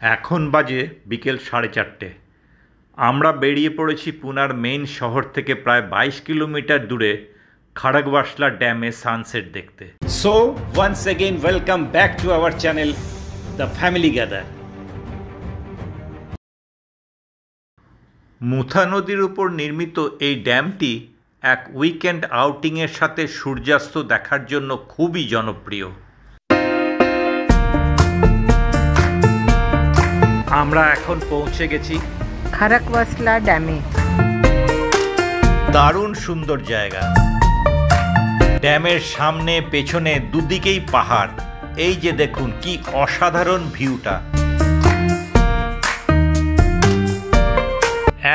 এখন বাজে বিকেল 4:30। আমরা বেরিয়ে পড়েছি পুনার মেইন শহর থেকে প্রায় 22 কিলোমিটার দূরে খড়গবাসলা ড্যামে সানসেট দেখতে। So once again welcome back to our channel the family gather. Mutha নদীর উপর নির্মিত এই ড্যামটি এক উইকেন্ড আউটিংয়ের সাথে সূর্যাস্ত দেখার জন্য খুবই জনপ্রিয়। আমরা এখন পৌঁছে গেছি খড়গবাসলা ড্যামে। দারুণ সুন্দর জায়গা। ড্যামের সামনে পেছনে দুদিকেই পাহাড়। এই যে দেখুন কি অসাধারণ ভিউটা।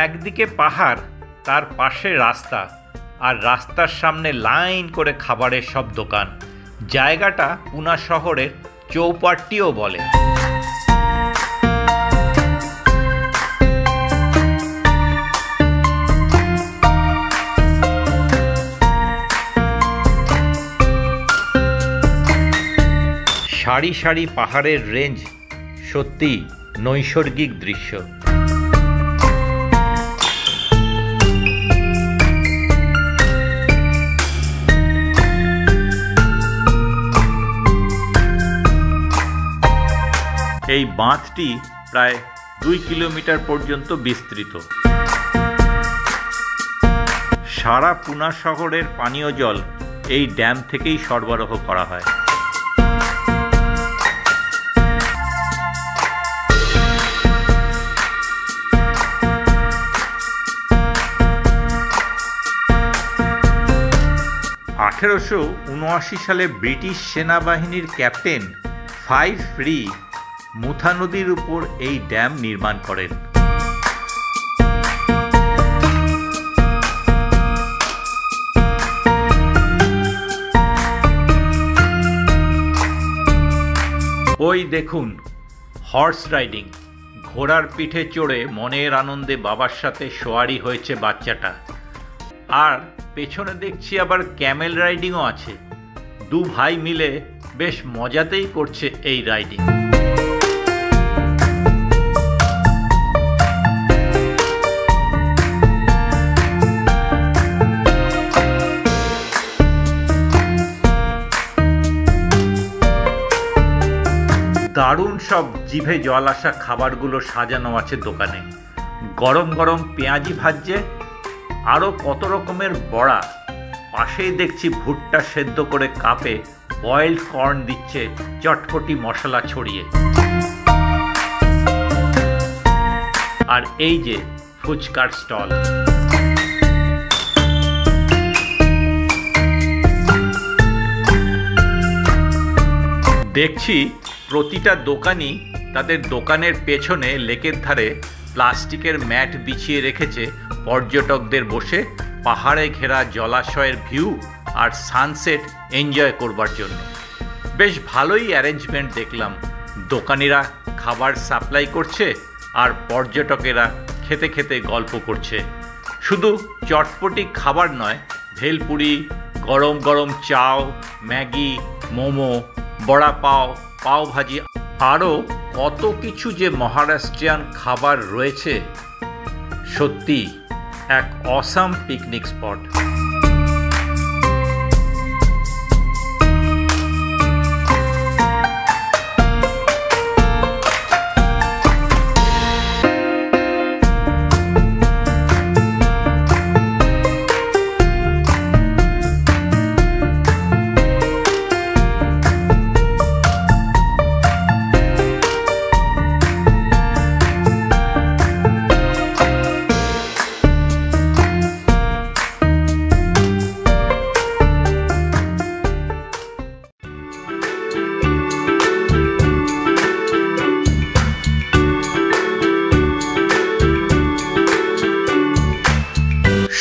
একদিকে পাহাড়, তার পাশে রাস্তা, আর রাস্তার সামনে লাইন করে খাবারের সব দোকান। জায়গাটা পুনা শহরের চৌপাট্টিও বলে। সারি সারি পাহাড়ের রেঞ্জ, সত্যি নৈসর্গিক দৃশ্য। এই বাঁধটি প্রায় 2 কিলোমিটার পর্যন্ত বিস্তৃত। সারা পুনা শহরের পানীয় জল এই ড্যাম থেকেই সরবরাহ করা হয়। (1879) সালে ব্রিটিশ সেনাবাহিনীর ক্যাপ্টেন ফাইভ রি মুথা নদীর উপর এই ড্যাম নির্মাণ করেন। ওই দেখুন হর্স রাইডিং, ঘোড়ার পিঠে চড়ে মনের আনন্দে বাবার সাথে সোয়ারি হয়েছে বাচ্চাটা। আর পেছনে দেখছি আবার ক্যামেল রাইডিংও আছে। দু ভাই মিলে বেশ মজাতেই করছে এই রাইডিং। দারুণ সব জিভে জল আসা খাবারগুলো সাজানো আছে দোকানে। গরম গরম পেঁয়াজি ভাজছে, আরও কত রকমের বড়া। পাশেই দেখছি ভুট্টা সেদ্ধ করে কাপে বয়েলড কর্ন দিচ্ছে চটপটি মশলা ছড়িয়ে। আর এই যে ফুচকার স্টল। দেখছি প্রতিটা দোকানই তাদের দোকানের পেছনে লেকের ধারে প্লাস্টিকের ম্যাট বিছিয়ে রেখেছে পর্যটকদের বসে পাহাড়ে ঘেরা জলাশয়ের ভিউ আর সানসেট এনজয় করবার জন্য। বেশ ভালোই অ্যারেঞ্জমেন্ট দেখলাম। দোকানিরা খাবার সাপ্লাই করছে আর পর্যটকেরা খেতে খেতে গল্প করছে। শুধু চটপটি খাবার নয়, ভেলপুরি, গরম গরম চাও, ম্যাগি, মোমো, বড়া পাও, পাও ভাজি, আরও কত কিছু যে মহারাষ্ট্রিয়ান খাবার রয়েছে। সত্যি এক অসাম পিকনিক স্পট।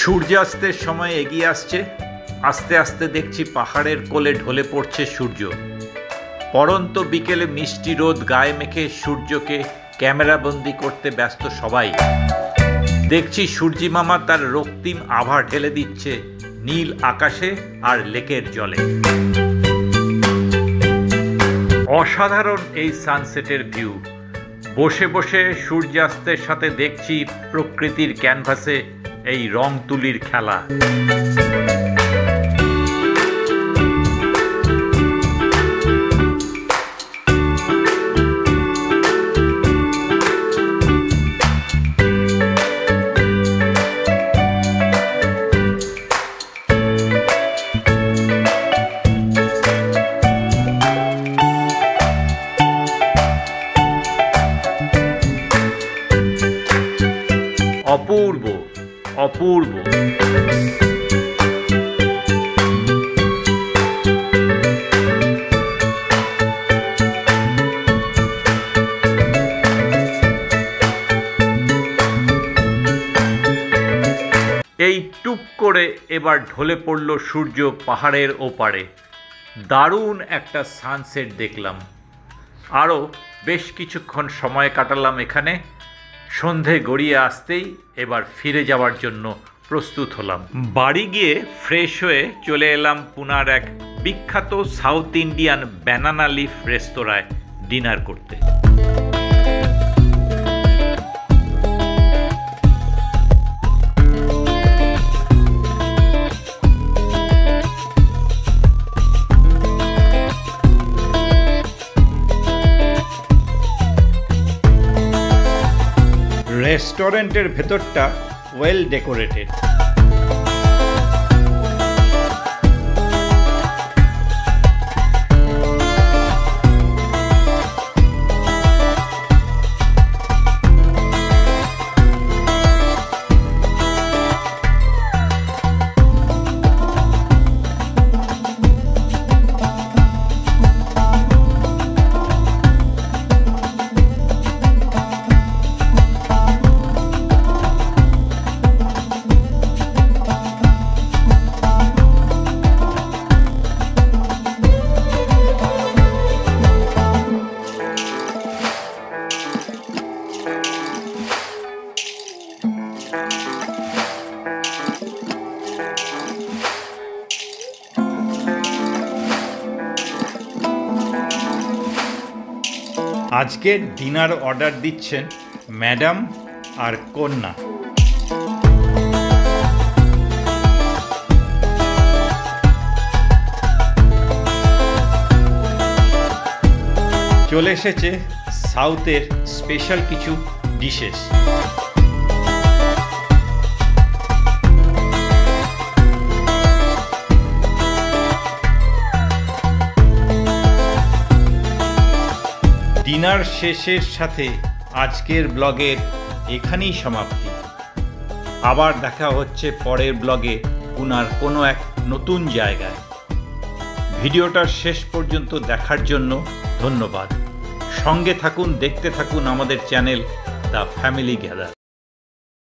সূর্যাস্তের সময় এগিয়ে আসছে। আস্তে আস্তে দেখছি পাহাড়ের কোলে ঢলে পড়ছে সূর্য। পড়ন্ত বিকেলে মিষ্টি রোদ গায়ে মেখে সূর্যকে ক্যামেরাবন্দি করতে ব্যস্ত সবাই। দেখছি সূর্যি মামা তার রক্তিম আভা ঢেলে দিচ্ছে নীল আকাশে আর লেকের জলে। অসাধারণ এই সানসেটের ভিউ। বসে বসে সূর্যাস্তের সাথে দেখছি প্রকৃতির ক্যানভাসে এই রং তুলির খেলা। অপূর্ব অপূর্ব। এই টুপ করে এবার ঢলে পড়ল সূর্য পাহাড়ের ওপারে। দারুণ একটা সানসেট দেখলাম। আরও বেশ কিছুক্ষণ সময় কাটালাম এখানে। সন্ধে গড়িয়ে আসতেই এবার ফিরে যাওয়ার জন্য প্রস্তুত হলাম। বাড়ি গিয়ে ফ্রেশ হয়ে চলে এলাম পুনার এক বিখ্যাত সাউথ ইন্ডিয়ান ব্যানানা লিফ রেস্তোরাঁয় ডিনার করতে। রেস্টুরেন্টের ভেতরটা ওয়েল ডেকোরেটেড। আজকের ডিনার অর্ডার দিচ্ছেন ম্যাডাম আর কন্যা। চলে এসেছে সাউথের স্পেশাল কিছু ডিশেস। ডিনার শেষের সাথে আজকের ব্লগের এখানেই সমাপ্তি। আবার দেখা হচ্ছে পরের ব্লগে পুনার কোনো এক নতুন জায়গায়। ভিডিওটার শেষ পর্যন্ত দেখার জন্য ধন্যবাদ। সঙ্গে থাকুন, দেখতে থাকুন আমাদের চ্যানেল দ্য ফ্যামিলি গ্যাদার।